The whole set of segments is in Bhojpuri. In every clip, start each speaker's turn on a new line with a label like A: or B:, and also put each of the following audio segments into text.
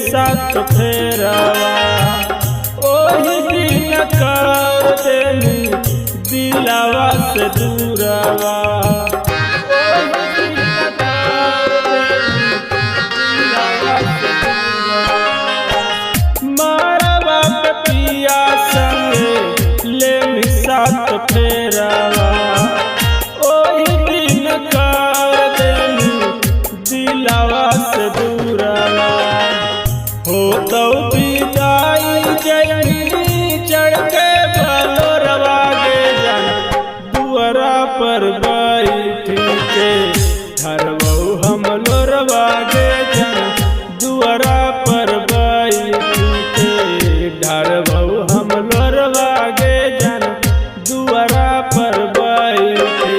A: साथ फेरवा ओही दिन कर देनी दिलवा से दूरवा मारवा पे पिया संगे ले साथ फेरवा ओही दिन कर देनी दिलवा से दूरवा हो तो विदाई जयनी चढ़ के बलोरवा गे जान दुआरा पर बैठ के धरबऊ हम लोरवा गे जान दुआरा पर बैठ के धरबऊ हम लोरवा गे जान दुआरा पर बैठ के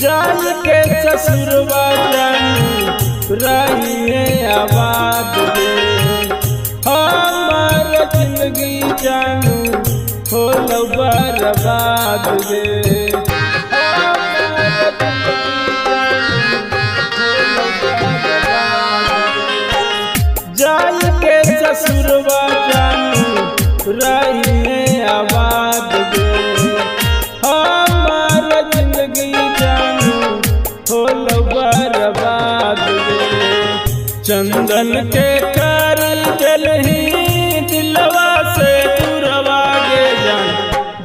A: जान के ससुरवा जानू रहिए आबाद गे हमार जिंदगी जानू होलो बर्बाद गे जान के ससुरवा जानू रहिए आबाद गे हमार जिंदगी जानू होलो बर्बाद गे चंदन के कर दिलही दिलवा से दूरवा गे जान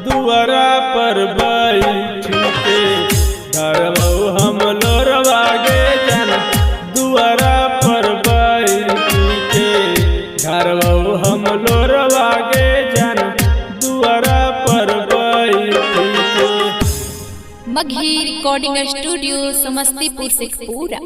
A: दुआरा पर बैठ के धरबऊ हम लोरवा गे जान दुआरा पर बैठ के धरबऊ हम लोरवा गे जान दुआरा पर बैठ के।
B: Magahi recording studio Samastipur Sheikhpura.